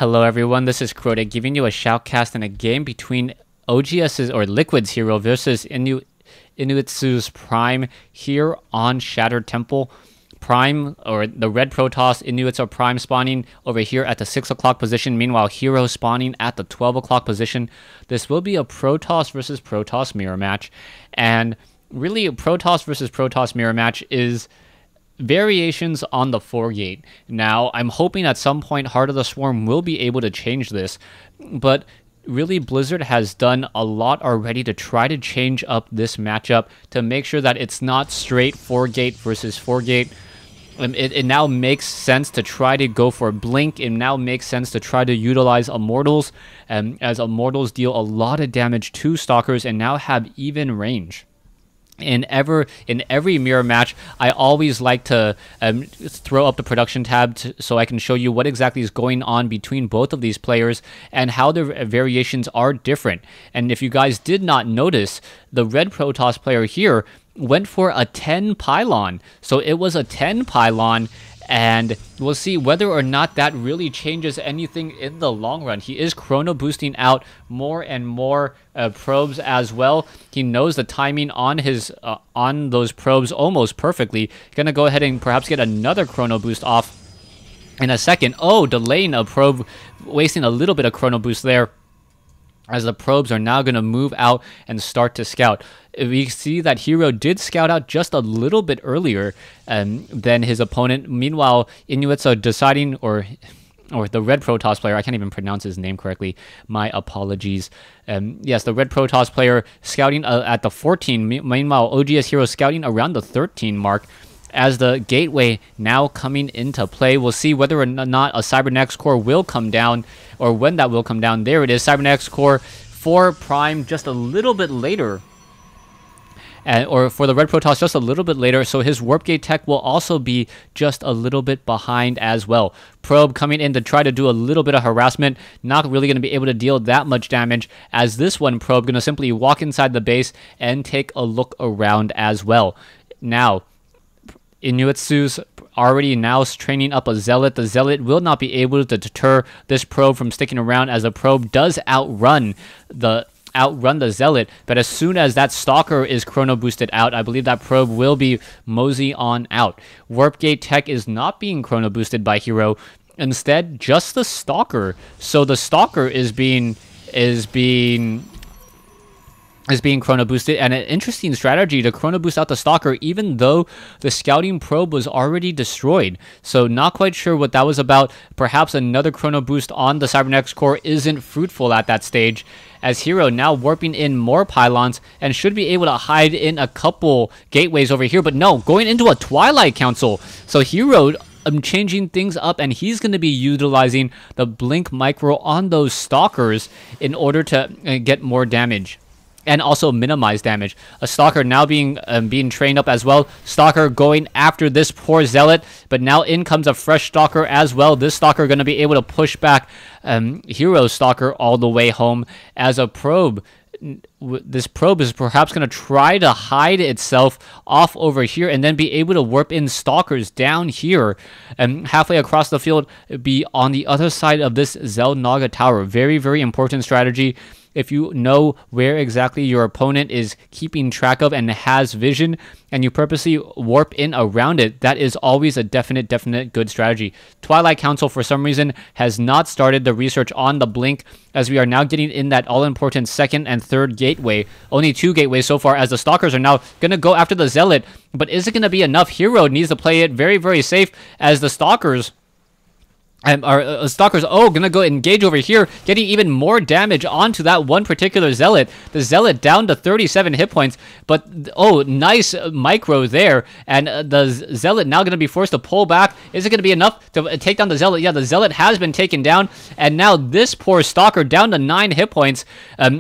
Hello everyone, this is Crota giving you a shoutcast in a game between OGS's or Liquid's hero versus iNitsua's Prime here on Shattered Temple. Prime, or the red Protoss, iNitsua Prime spawning over here at the 6 o'clock position, meanwhile Hero spawning at the 12 o'clock position. This will be a Protoss versus Protoss mirror match, and really a Protoss versus Protoss mirror match is variations on the 4 gate. Now, I'm hoping at some point Heart of the Swarm will be able to change this, but really Blizzard has done a lot already to try to change up this matchup to make sure that it's not straight 4 gate versus 4 gate. It now makes sense to try to go for Blink. It now makes sense to try to utilize Immortals, as Immortals deal a lot of damage to Stalkers and now have even range. In every mirror match, I always like to throw up the production tab so I can show you what exactly is going on between both of these players and how their variations are different. And if you guys did not notice, the red Protoss player here went for a 10 pylon. So it was a 10 pylon, and we'll see whether or not that really changes anything in the long run. He is chrono boosting out more and more probes as well. He knows the timing on his on those probes almost perfectly. Gonna go ahead and perhaps get another chrono boost off in a second. Oh, delaying a probe, wasting a little bit of chrono boost there, as the probes are now going to move out and start to scout. We see that Hero did scout out just a little bit earlier than his opponent. Meanwhile, iNitsua deciding, or the red Protoss player, I can't even pronounce his name correctly, my apologies. Yes, the red Protoss player scouting at the 14, meanwhile OGS Hero scouting around the 13 mark. As the gateway now coming into play, we'll see whether or not a Cybernetics core will come down, or when that will come down. There it is, Cybernetics core for Prime just a little bit later, or for the red Protoss just a little bit later, so his warp gate tech will also be just a little bit behind as well. Probe coming in to try to do a little bit of harassment, not really going to be able to deal that much damage, as this one Probe going to simply walk inside the base and take a look around as well. Now, iNitsua's already now training up a Zealot. The Zealot will not be able to deter this probe from sticking around, as the probe does outrun the Zealot, but as soon as that Stalker is chrono boosted out, I believe that probe will be mosey on out. Warp gate tech is not being chrono boosted by Hero, instead just the Stalker. So the Stalker is being chrono boosted, and an interesting strategy to chrono boost out the Stalker even though the scouting probe was already destroyed. So not quite sure what that was about. Perhaps another chrono boost on the Cybernetics core isn't fruitful at that stage, as Hero now warping in more pylons and should be able to hide in a couple gateways over here, but no, going into a Twilight Council. So Hero changing things up, and he's going to be utilizing the Blink Micro on those Stalkers in order to get more damage and also minimize damage. A Stalker now being trained up as well. Stalker going after this poor Zealot, but now in comes a fresh Stalker as well. This Stalker going to be able to push back Hero Stalker all the way home, as a probe. This probe is perhaps going to try to hide itself off over here and then be able to warp in Stalkers down here and halfway across the field, be on the other side of this Xel'Naga tower. Very, very important strategy. If you know where exactly your opponent is keeping track of and has vision, and you purposely warp in around it, that is always a definite good strategy. Twilight Council, for some reason, has not started the research on the Blink, as we are now getting in that all-important second and third gateway. Only 2 gateways so far, as the Stalkers are now going to go after the Zealot, but is it going to be enough? Hero needs to play it very, very safe, as the Stalkers Stalkers, gonna go engage over here, getting even more damage onto that one particular Zealot. The Zealot down to 37 hit points, but nice micro there, and the Zealot now gonna be forced to pull back. Is it gonna be enough to take down the Zealot? Yeah, the Zealot has been taken down, and now this poor Stalker down to 9 hit points.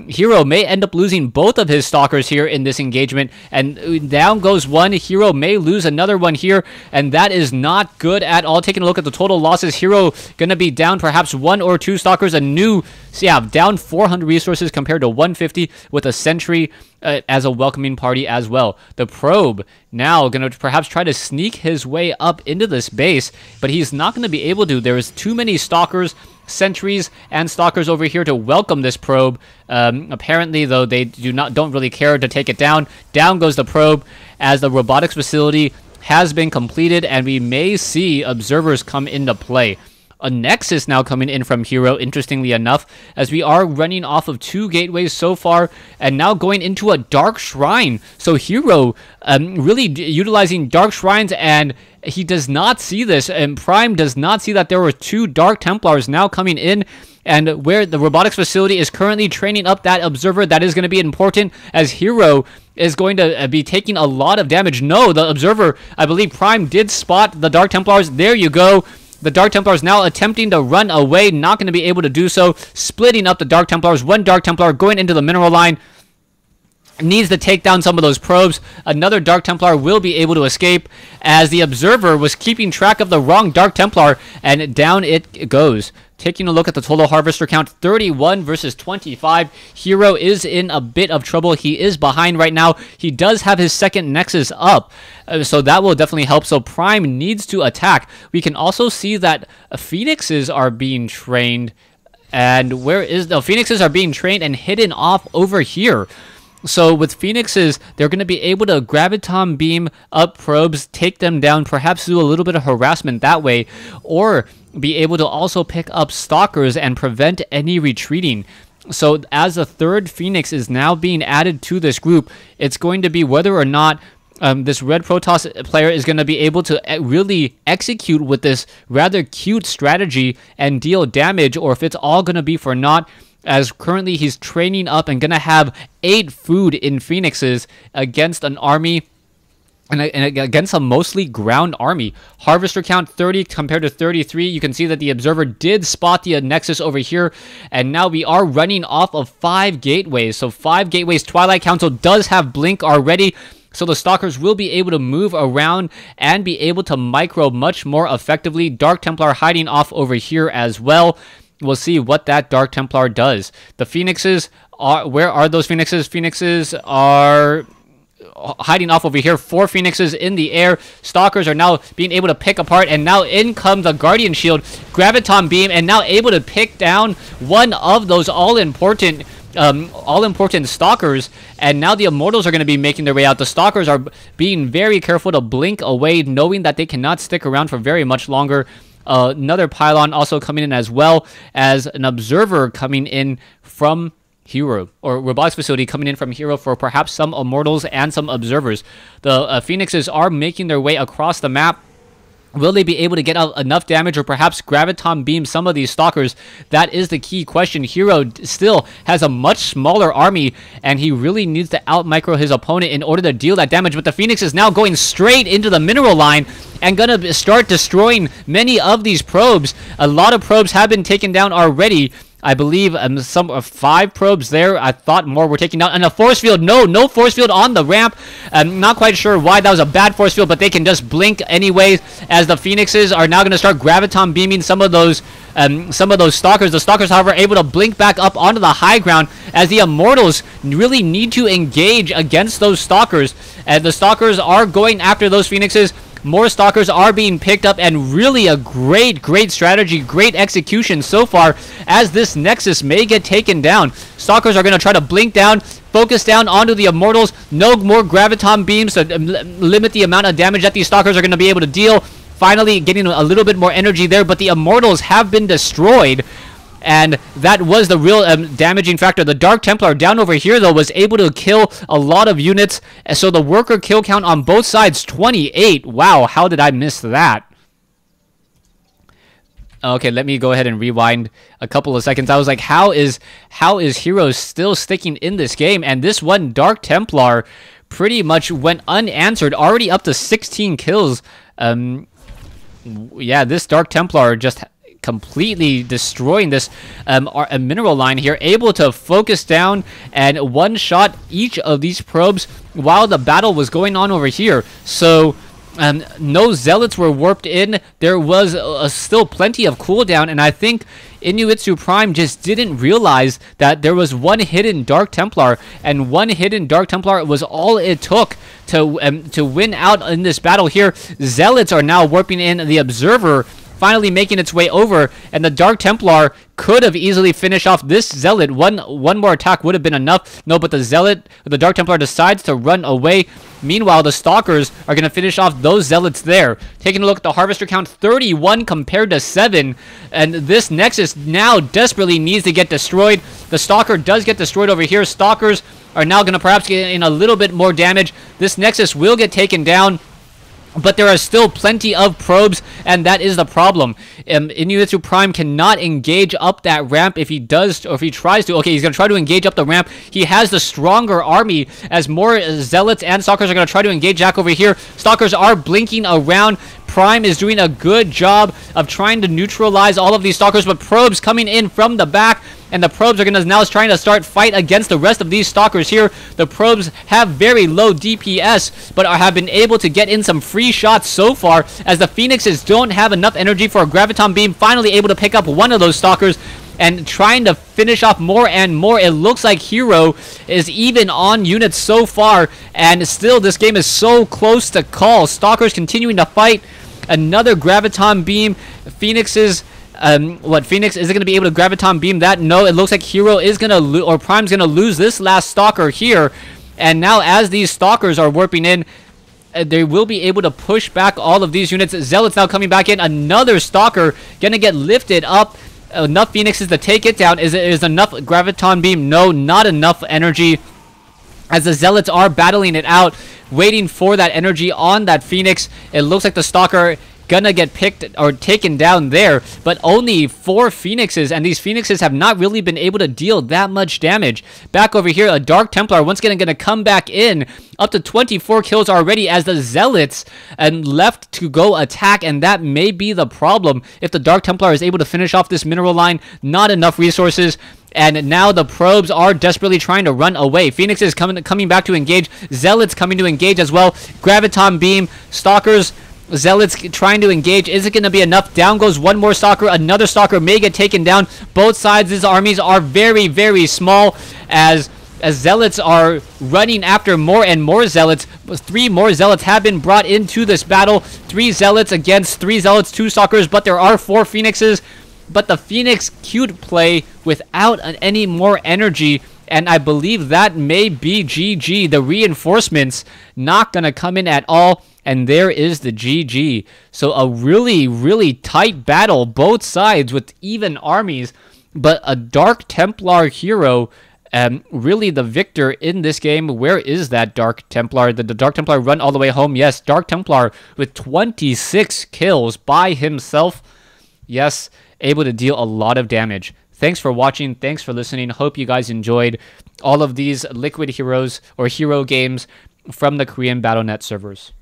Hero may end up losing both of his Stalkers here in this engagement, and down goes one. Hero may lose another one here, and that is not good at all. Taking a look at the total losses, Hero gonna be down perhaps 1 or 2 Stalkers, down 400 resources compared to 150 with a Sentry as a welcoming party as well. The Probe now gonna perhaps try to sneak his way up into this base, but he's not gonna be able to. There's too many Stalkers sentries and stalkers over here to welcome this probe. Apparently, though, they don't really care to take it down. Down goes the probe as the robotics facility has been completed, and we may see observers come into play. A Nexus now coming in from Hero, interestingly enough, as we are running off of 2 gateways so far, and now going into a Dark Shrine. So Hero really utilizing Dark Shrines, and he does not see this, and Prime does not see that there were 2 Dark Templars now coming in, and where the robotics facility is currently training up that observer. That is going to be important, as Hero is going to be taking a lot of damage. No, the observer, I believe Prime did spot the Dark Templars. There you go. The Dark Templars now attempting to run away, not going to be able to do so. Splitting up the Dark Templars. 1 Dark Templar going into the mineral line. Needs to take down some of those probes. Another Dark Templar will be able to escape, as the observer was keeping track of the wrong Dark Templar, and down it goes. Taking a look at the total harvester count, 31 versus 25. Hero is in a bit of trouble. He is behind right now. He does have his second Nexus up, so that will definitely help. So Prime needs to attack. We can also see that Phoenixes are being trained, and where is the Phoenixes are being trained and hidden off over here. So with Phoenixes, they're going to be able to graviton beam up probes, take them down, perhaps do a little bit of harassment that way, or be able to also pick up stalkers and prevent any retreating. So as a 3rd Phoenix is now being added to this group, it's going to be whether or not this Red Protoss player is going to be able to really execute with this rather cute strategy and deal damage, or if it's all going to be for naught, as currently he's training up and going to have 8 food in Phoenixes against an army, and against a mostly ground army. Harvester count 30 compared to 33. You can see that the observer did spot the Nexus over here, and now we are running off of 5 gateways. So 5 gateways. Twilight Council does have blink already, so the stalkers will be able to move around and be able to micro much more effectively. Dark Templar hiding off over here as well. We'll see what that Dark Templar does. The Phoenixes are... Where are those Phoenixes? Phoenixes are hiding off over here. 4 Phoenixes in the air. Stalkers are now being able to pick apart, and now in comes the Guardian Shield. Graviton Beam, and now able to pick down one of those all-important stalkers, and now the Immortals are going to be making their way out. The stalkers are being very careful to blink away, knowing that they cannot stick around for very much longer. Another pylon also coming in, as well as an observer coming in from Hero, or robotics facility coming in from Hero for perhaps some Immortals and some observers. The Phoenixes are making their way across the map. Will they be able to get out enough damage, or perhaps graviton beam some of these stalkers? That is the key question. Hero still has a much smaller army, and he really needs to out-micro his opponent in order to deal that damage. But the Phoenix is now going straight into the mineral line and gonna start destroying many of these probes. A lot of probes have been taken down already. I believe some 5 probes there. I thought more were taken down. And a force field. No force field on the ramp. I'm not quite sure why that was a bad force field, but they can just blink anyways, as the Phoenixes are now going to start graviton beaming some of those stalkers. The stalkers, however, are able to blink back up onto the high ground, as the Immortals really need to engage against those stalkers. And the stalkers are going after those Phoenixes. More stalkers are being picked up, and really a great strategy, great execution so far, as this Nexus may get taken down. Stalkers are going to try to blink down, focus down onto the Immortals. No more graviton beams to limit the amount of damage that these stalkers are going to be able to deal. Finally getting a little bit more energy there, but the Immortals have been destroyed, and that was the real damaging factor. The Dark Templar down over here, though, was able to kill a lot of units. So the worker kill count on both sides, 28. Wow, how did I miss that? Okay, let me go ahead and rewind a couple of seconds. I was like, how is Hero still sticking in this game? And this one Dark Templar pretty much went unanswered, already up to 16 kills. Yeah, this Dark Templar just completely destroying this mineral line here, able to focus down and one-shot each of these probes while the battle was going on over here. So no zealots were warped in. There was still plenty of cooldown, and I think iNitsua Prime just didn't realize that there was one hidden Dark Templar, and one hidden Dark Templar was all it took to win out in this battle here. Zealots are now warping in. The Observer finally making its way over, and the Dark Templar could have easily finished off this Zealot. One more attack would have been enough. No, but the Dark Templar decides to run away. Meanwhile, the Stalkers are going to finish off those Zealots there. Taking a look at the Harvester count, 31 compared to 7. And this Nexus now desperately needs to get destroyed. The Stalker does get destroyed over here. Stalkers are now going to perhaps get in a little bit more damage. This Nexus will get taken down, but there are still plenty of probes, and that is the problem. iNitsua Prime cannot engage up that ramp if he does, or if he tries to. Okay, he's going to try to engage up the ramp. He has the stronger army, as more Zealots and Stalkers are going to try to engage back over here. Stalkers are blinking around. Prime is doing a good job of trying to neutralize all of these Stalkers, but probes coming in from the back, and the probes are going to now trying to start fight against the rest of these Stalkers here. The probes have very low DPS, but have been able to get in some free shots so far, as the Phoenixes don't have enough energy for a Graviton Beam. Finally able to pick up one of those Stalkers and trying to finish off more and more. It looks like Hero is even on units so far, and still this game is so close to call. Stalkers continuing to fight. Another Graviton Beam. Phoenixes, Phoenix is it going to be able to Graviton Beam that? No, it looks like Hero is going to or Prime's going to lose this last Stalker here. And now as these Stalkers are warping in, they will be able to push back all of these units. Zealots now coming back in. Another Stalker going to get lifted up. Enough Phoenixes to take it down. Is enough Graviton Beam? No, not enough energy, as the Zealots are battling it out, waiting for that energy on that Phoenix. It looks like the Stalker gonna get picked or taken down there, but only 4 Phoenixes, and these Phoenixes have not really been able to deal that much damage. Back over here, a Dark Templar once again gonna come back in, up to 24 kills already, as the Zealots left to go attack, and that may be the problem. If the Dark Templar is able to finish off this mineral line, not enough resources. And now the probes are desperately trying to run away. Phoenix is coming back to engage. Zealots coming to engage as well. Graviton Beam, Stalkers, Zealots trying to engage. Is it going to be enough? Down goes one more Stalker. Another Stalker may get taken down. Both sides' these armies are very, very small, as Zealots are running after more and more Zealots. 3 more Zealots have been brought into this battle. 3 Zealots against 3 Zealots, 2 Stalkers, but there are 4 Phoenixes. But the Phoenix queued play without any more energy, and I believe that may be GG. The reinforcements not going to come in at all, and there is the GG. So a really, really tight battle, both sides with even armies, but a Dark Templar Hero really the victor in this game. Where is that Dark Templar? Did the Dark Templar run all the way home? Yes, Dark Templar with 26 kills by himself. Yes, able to deal a lot of damage. Thanks for watching. Thanks for listening. Hope you guys enjoyed all of these Liquid Heroes or hero games from the Korean Battle.net servers.